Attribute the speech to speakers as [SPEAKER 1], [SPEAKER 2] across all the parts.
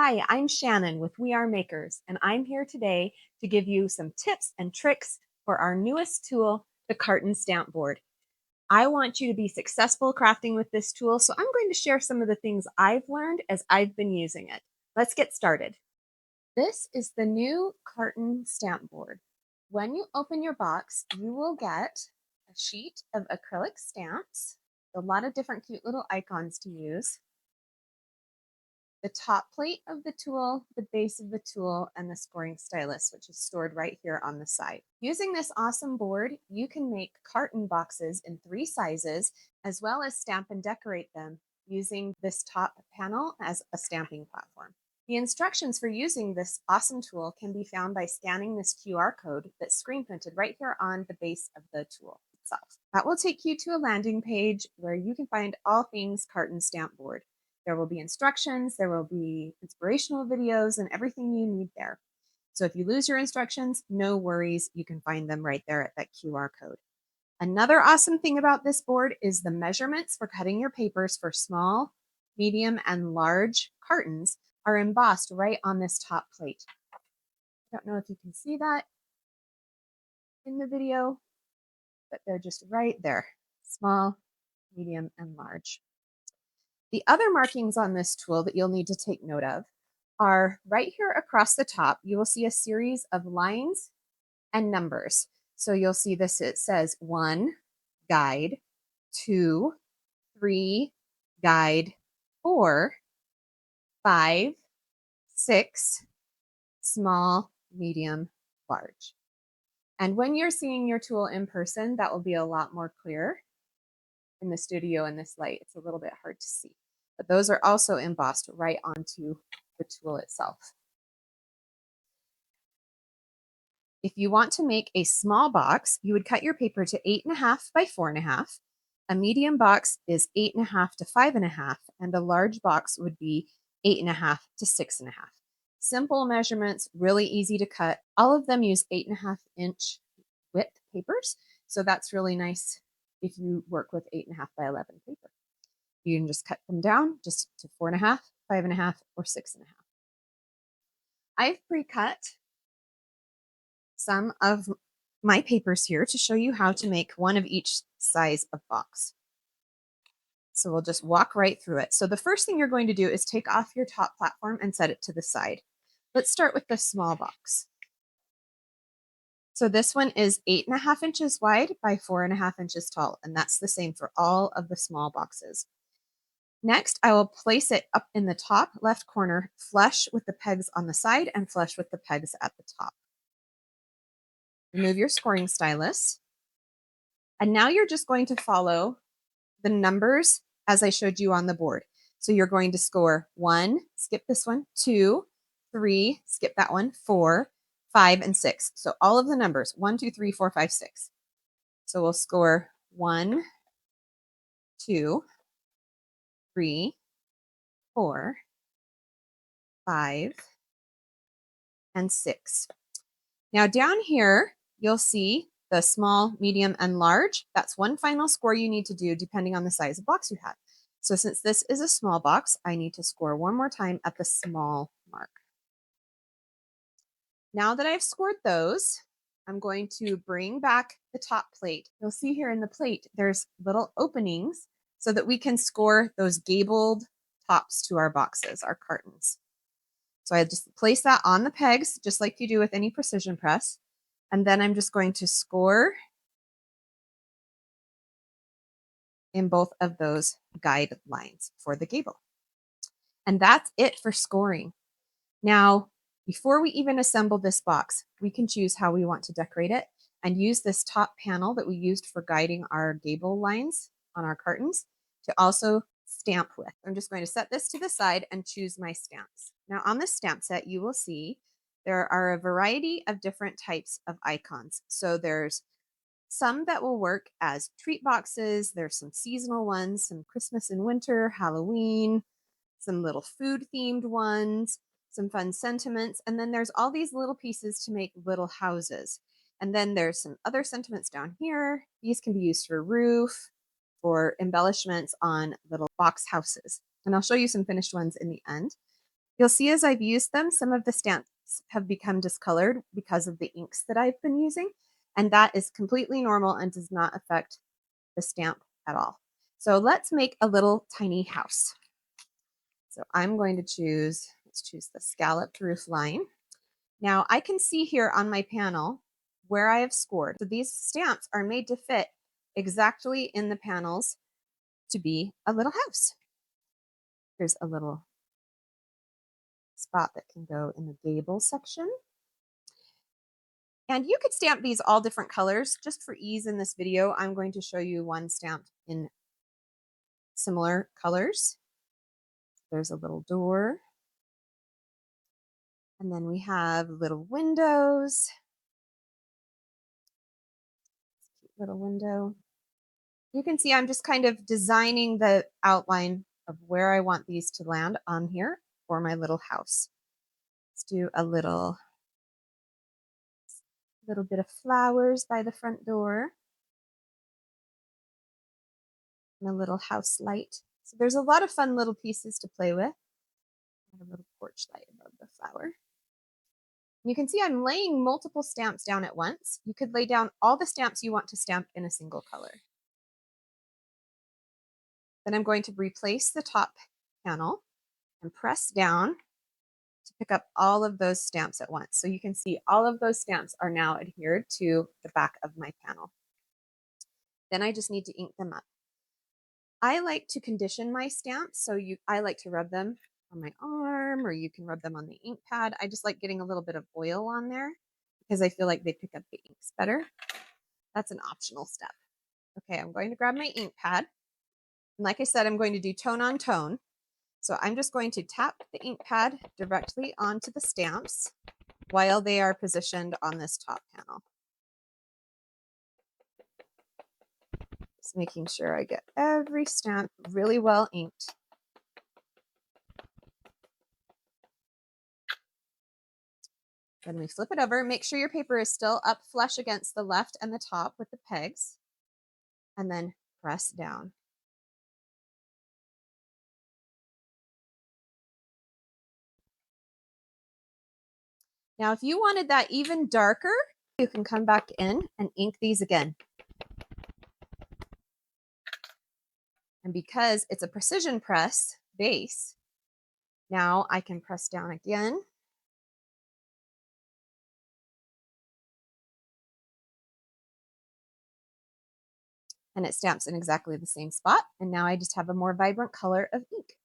[SPEAKER 1] Hi, I'm Shannon with We Are Makers, and I'm here today to give you some tips and tricks for our newest tool, the Carton Stamp Board. I want you to be successful crafting with this tool, so I'm going to share some of the things I've learned as I've been using it. Let's get started. This is the new Carton Stamp Board. When you open your box, you will get a sheet of acrylic stamps, a lot of different cute little icons to use, the top plate of the tool, the base of the tool, and the scoring stylus, which is stored right here on the side. Using this awesome board, you can make carton boxes in 3 sizes, as well as stamp and decorate them using this top panel as a stamping platform. The instructions for using this awesome tool can be found by scanning this QR code that's screen printed right here on the base of the tool itself. That will take you to a landing page where you can find all things Carton Stamp Board. There will be instructions, there will be inspirational videos, and everything you need there. So if you lose your instructions, no worries, you can find them right there at that QR code. Another awesome thing about this board is the measurements for cutting your papers for small, medium, and large cartons are embossed right on this top plate. I don't know if you can see that in the video, but they're just right there. Small, medium, and large. The other markings on this tool that you'll need to take note of are right here across the top. You will see a series of lines and numbers. So you'll see this, it says 1, guide, 2, 3, guide, 4, 5, 6, small, medium, large. And when you're seeing your tool in person, that will be a lot more clear. In the studio in this light, it's a little bit hard to see. But those are also embossed right onto the tool itself. If you want to make a small box, you would cut your paper to 8.5 by 4.5. A medium box is 8.5 to 5.5, and a large box would be 8.5 to 6.5. Simple measurements, really easy to cut. All of them use 8.5-inch width papers, so that's really nice if you work with 8.5 by 11 paper. You can just cut them down just to 4.5, 5.5, or 6.5. I've pre-cut some of my papers here to show you how to make one of each size of box. So we'll just walk right through it. So the first thing you're going to do is take off your top platform and set it to the side. Let's start with the small box. So this one is 8.5 inches wide by 4.5 inches tall, and that's the same for all of the small boxes. Next, I will place it up in the top left corner, flush with the pegs on the side and flush with the pegs at the top. Remove your scoring stylus. And now you're just going to follow the numbers as I showed you on the board. So you're going to score 1, skip this one, 2, 3, skip that one, 4, 5, and 6. So all of the numbers, 1, 2, 3, 4, 5, 6. So we'll score 1, 2, 3, 4, 5, and 6. Now down here, you'll see the small, medium, and large. That's one final score you need to do depending on the size of box you have. So since this is a small box, I need to score one more time at the small mark. Now that I've scored those, I'm going to bring back the top plate. You'll see here in the plate, there's little openings so that we can score those gabled tops to our boxes, our cartons. So I just place that on the pegs, just like you do with any precision press. And then I'm just going to score in both of those guide lines for the gable. And that's it for scoring. Now, before we even assemble this box, we can choose how we want to decorate it and use this top panel that we used for guiding our gable lines on our cartons to also stamp with. I'm just going to set this to the side and choose my stamps. Now on this stamp set, you will see there are a variety of different types of icons. So there's some that will work as treat boxes. There's some seasonal ones, some Christmas and winter, Halloween, some little food themed ones, some fun sentiments. And then there's all these little pieces to make little houses. And then there's some other sentiments down here. These can be used for roof, for embellishments on little box houses. And I'll show you some finished ones in the end. You'll see as I've used them, some of the stamps have become discolored because of the inks that I've been using, and that is completely normal and does not affect the stamp at all. So let's make a little tiny house. So I'm going to let's choose the scalloped roof line. Now I can see here on my panel where I have scored. So these stamps are made to fit exactly in the panels to be a little house. Here's a little spot that can go in the gable section. And you could stamp these all different colors. Just for ease in this video, I'm going to show you one stamped in similar colors. There's a little door. And then we have little windows. Cute little window. You can see I'm just kind of designing the outline of where I want these to land on here for my little house. Let's do a little bit of flowers by the front door. And a little house light. So there's a lot of fun little pieces to play with. And a little porch light above the flower. You can see I'm laying multiple stamps down at once. You could lay down all the stamps you want to stamp in a single color. Then I'm going to replace the top panel and press down to pick up all of those stamps at once. So you can see all of those stamps are now adhered to the back of my panel. Then I just need to ink them up. I like to condition my stamps, so I like to rub them on my arm, or you can rub them on the ink pad. I just like getting a little bit of oil on there because I feel like they pick up the inks better. That's an optional step. Okay, I'm going to grab my ink pad. And like I said, I'm going to do tone on tone. So I'm just going to tap the ink pad directly onto the stamps while they are positioned on this top panel. Just making sure I get every stamp really well inked. Then we flip it over. Make sure your paper is still up flush against the left and the top with the pegs. And then press down. Now, if you wanted that even darker, you can come back in and ink these again. And because it's a precision press base, now I can press down again. And it stamps in exactly the same spot. And now I just have a more vibrant color of ink.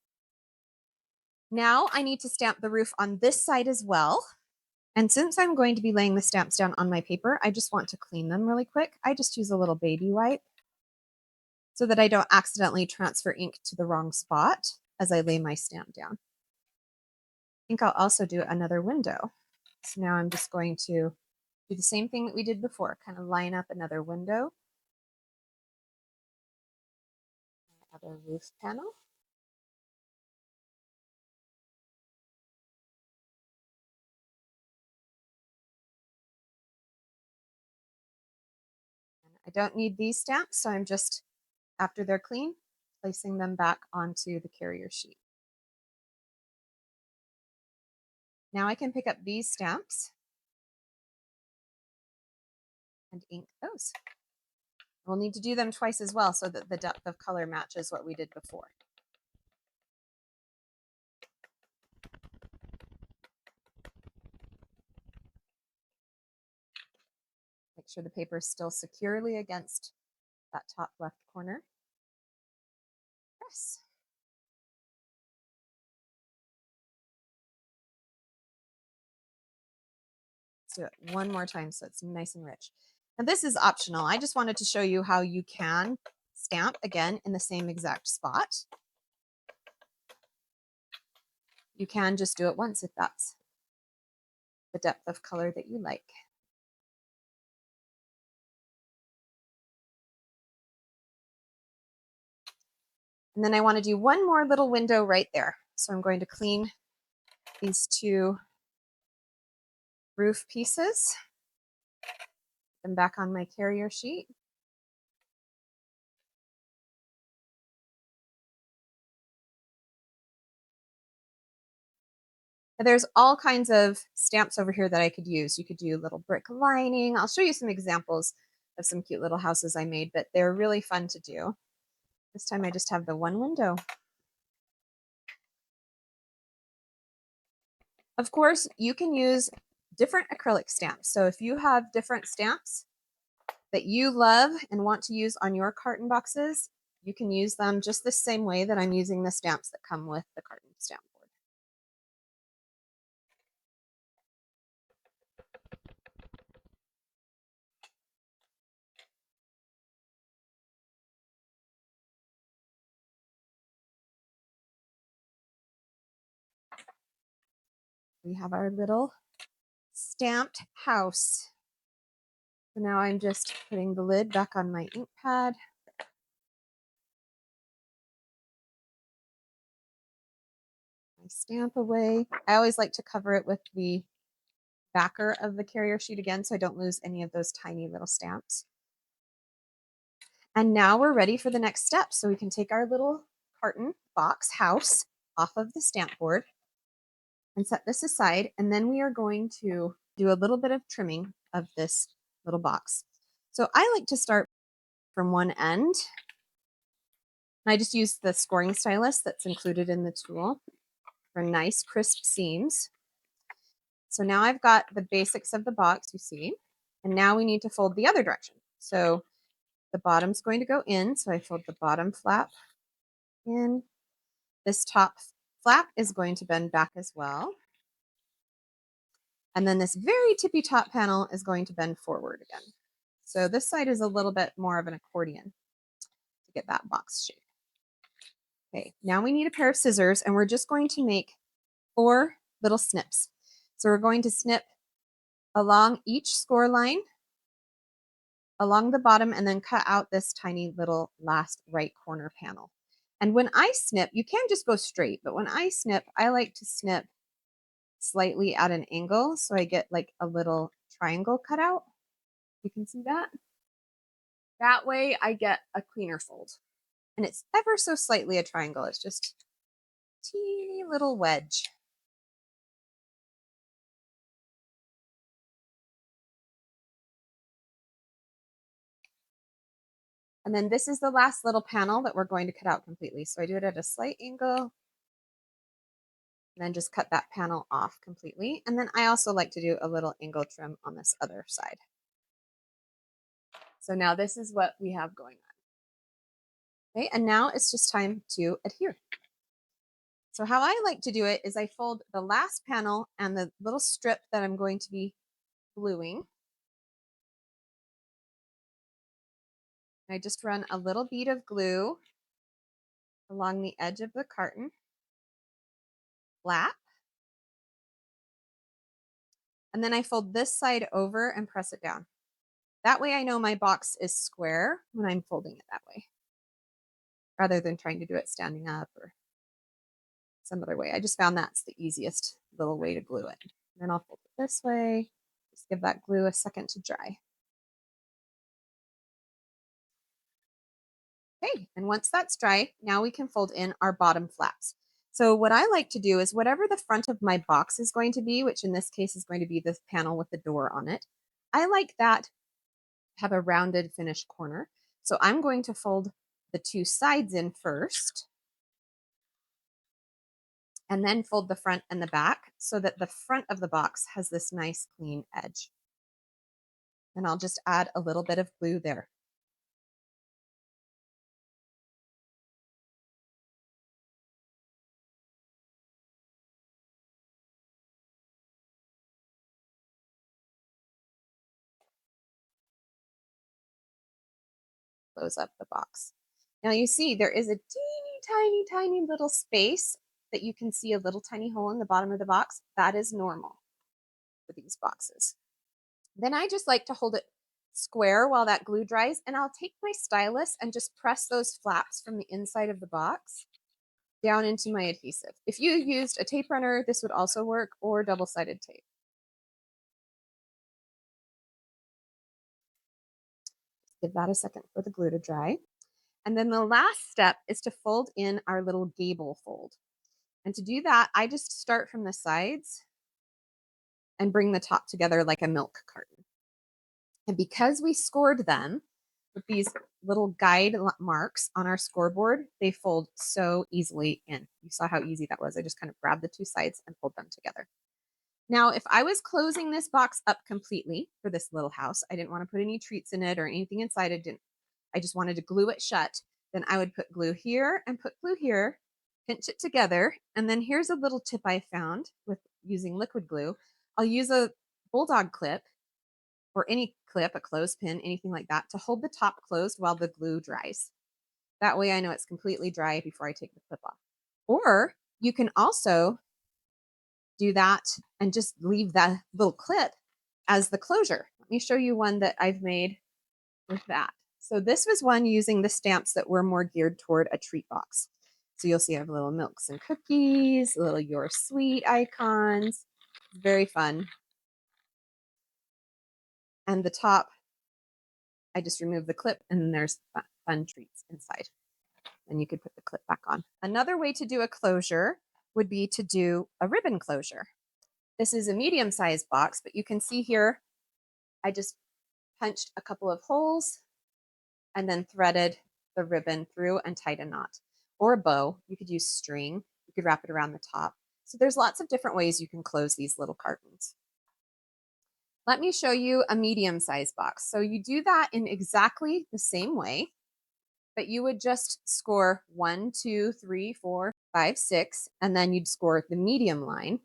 [SPEAKER 1] Now I need to stamp the roof on this side as well. And since I'm going to be laying the stamps down on my paper, I just want to clean them really quick. I just use a little baby wipe so that I don't accidentally transfer ink to the wrong spot as I lay my stamp down. I think I'll also do another window. So now I'm just going to do the same thing that we did before, kind of line up another window. Another roof panel. I don't need these stamps, so I'm just, after they're clean, placing them back onto the carrier sheet. Now I can pick up these stamps and ink those. We'll need to do them twice as well so that the depth of color matches what we did before. Make sure the paper is still securely against that top left corner. Press. Let's do it one more time so it's nice and rich. Now this is optional. I just wanted to show you how you can stamp again in the same exact spot. You can just do it once if that's the depth of color that you like. And then I want to do one more little window right there. So I'm going to clean these two roof pieces, put them back on my carrier sheet. There's all kinds of stamps over here that I could use. You could do little brick lining. I'll show you some examples of some cute little houses I made, but they're really fun to do. This time I just have the one window. Of course, you can use different acrylic stamps. So if you have different stamps that you love and want to use on your carton boxes, you can use them just the same way that I'm using the stamps that come with the Carton Stamp Board. We have our little stamped house. So now I'm just putting the lid back on my ink pad. I stamp away. I always like to cover it with the backer of the carrier sheet again so I don't lose any of those tiny little stamps. And now we're ready for the next step. So we can take our little carton box house off of the stamp board and set this aside. And then we are going to do a little bit of trimming of this little box. So I like to start from one end. I just use the scoring stylus that's included in the tool for nice crisp seams. So now I've got the basics of the box, you see, and now we need to fold the other direction. So the bottom's going to go in, so I fold the bottom flap in. This top flap is going to bend back as well. And then this very tippy top panel is going to bend forward again. So this side is a little bit more of an accordion to get that box shape. Okay, now we need a pair of scissors and we're just going to make 4 little snips. So we're going to snip along each score line, along the bottom, and then cut out this tiny little last right corner panel. And when I snip, you can just go straight, but when I snip, I like to snip slightly at an angle so I get like a little triangle cut out. You can see that. That way I get a cleaner fold. And it's ever so slightly a triangle. It's just a teeny little wedge. And then this is the last little panel that we're going to cut out completely. So I do it at a slight angle, and then just cut that panel off completely. And then I also like to do a little angle trim on this other side. So now this is what we have going on. Okay, and now it's just time to adhere. So how I like to do it is I fold the last panel and the little strip that I'm going to be gluing. I just run a little bead of glue along the edge of the carton flap. And then I fold this side over and press it down. That way I know my box is square when I'm folding it that way, rather than trying to do it standing up or some other way. I just found that's the easiest little way to glue it. And then I'll fold it this way. Just give that glue a second to dry. Okay, and once that's dry, now we can fold in our bottom flaps. So what I like to do is whatever the front of my box is going to be, which in this case is going to be this panel with the door on it, I like that to have a rounded finished corner. So I'm going to fold the 2 sides in first, and then fold the front and the back so that the front of the box has this nice clean edge. And I'll just add a little bit of glue there. Close up the box. Now you see there is a teeny tiny, tiny little space that you can see a little tiny hole in the bottom of the box. That is normal for these boxes. Then I just like to hold it square while that glue dries, and I'll take my stylus and just press those flaps from the inside of the box down into my adhesive. If you used a tape runner, this would also work, or double-sided tape. Give that a second for the glue to dry. And then the last step is to fold in our little gable fold. And to do that, I just start from the sides and bring the top together like a milk carton. And because we scored them with these little guide marks on our scoreboard, they fold so easily in. You saw how easy that was. I just kind of grabbed the two sides and pulled them together. Now, if I was closing this box up completely for this little house, I didn't want to put any treats in it or anything inside. I just wanted to glue it shut. Then I would put glue here and put glue here, pinch it together. And then here's a little tip I found with using liquid glue. I'll use a bulldog clip or any clip, a clothespin, anything like that, to hold the top closed while the glue dries. That way I know it's completely dry before I take the clip off. Or you can also do that and just leave that little clip as the closure. Let me show you one that I've made with that. So this was one using the stamps that were more geared toward a treat box. So you'll see I have little milks and cookies, little Your Sweet icons. Very fun. And the top, I just remove the clip and then there's fun treats inside. And you could put the clip back on. Another way to do a closure would be to do a ribbon closure. This is a medium-sized box, but you can see here, I just punched a couple of holes and then threaded the ribbon through and tied a knot. Or a bow. You could use string. You could wrap it around the top. So there's lots of different ways you can close these little cartons. Let me show you a medium-sized box. So you do that in exactly the same way, but you would just score 1, 2, 3, 4, 5, 6, and then you'd score the medium line,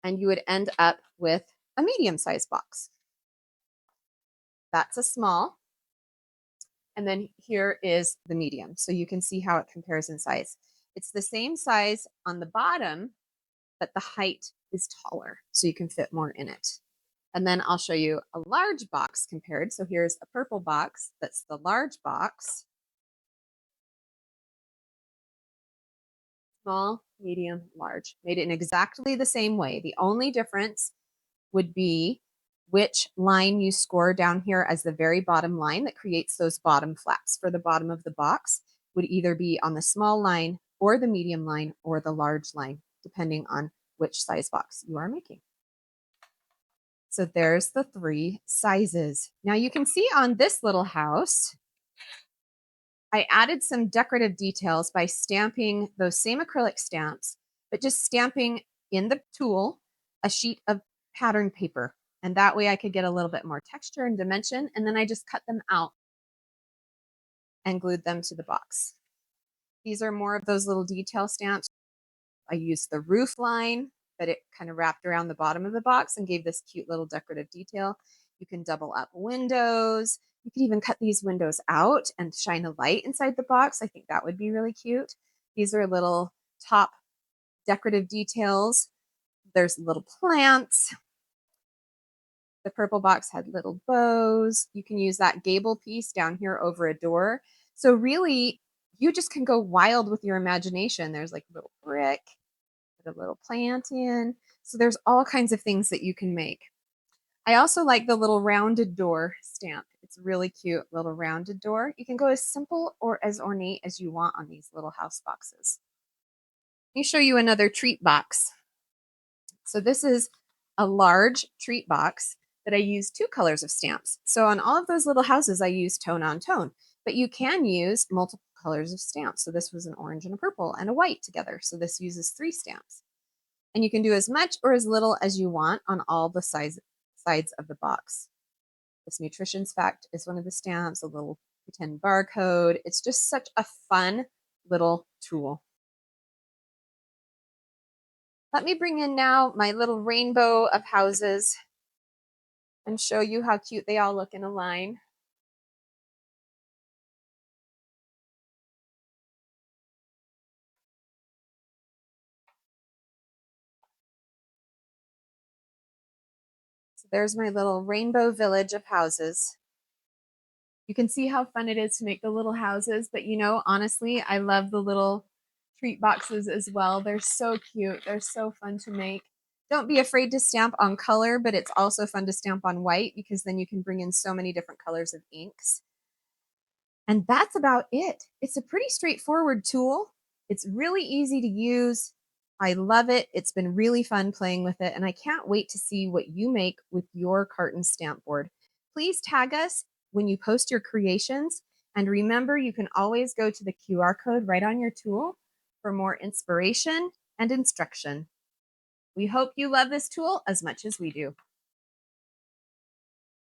[SPEAKER 1] and you would end up with a medium-sized box. That's a small, and then here is the medium. So you can see how it compares in size. It's the same size on the bottom, but the height is taller, so you can fit more in it. And then I'll show you a large box compared. So here's a purple box. That's the large box. Small, medium, large. Made it in exactly the same way. The only difference would be which line you score down here as the very bottom line that creates those bottom flaps for the bottom of the box would either be on the small line or the medium line or the large line, depending on which size box you are making. So there's the 3 sizes. Now you can see on this little house, I added some decorative details by stamping those same acrylic stamps, but just stamping in the tool a sheet of pattern paper. And that way I could get a little bit more texture and dimension. And then I just cut them out and glued them to the box. These are more of those little detail stamps. I used the roof line, but it kind of wrapped around the bottom of the box and gave this cute little decorative detail. You can double up windows. You could even cut these windows out and shine a light inside the box. I think that would be really cute. These are little top decorative details. There's little plants. The purple box had little bows. You can use that gable piece down here over a door. So really, you just can go wild with your imagination. There's like a little brick, put a little plant in. So there's all kinds of things that you can make. I also like the little rounded door stamp. It's really cute, little rounded door. You can go as simple or as ornate as you want on these little house boxes. Let me show you another treat box. So this is a large treat box that I use 2 colors of stamps. So on all of those little houses, I use tone on tone, but you can use multiple colors of stamps. So this was an orange and a purple and a white together. So this uses 3 stamps. And you can do as much or as little as you want on all the sides of the box. This nutrition fact is one of the stamps, a little pretend barcode. It's just such a fun little tool. Let me bring in now my little rainbow of houses and show you how cute they all look in a line. So there's my little rainbow village of houses. You can see how fun it is to make the little houses, but you know, honestly, I love the little treat boxes as well. They're so cute. They're so fun to make. Don't be afraid to stamp on color, but it's also fun to stamp on white because then you can bring in so many different colors of inks. And that's about it. It's a pretty straightforward tool. It's really easy to use. I love it. It's been really fun playing with it, and I can't wait to see what you make with your Carton Stamp Board. Please tag us when you post your creations, and remember, you can always go to the QR code right on your tool for more inspiration and instruction. We hope you love this tool as much as we do.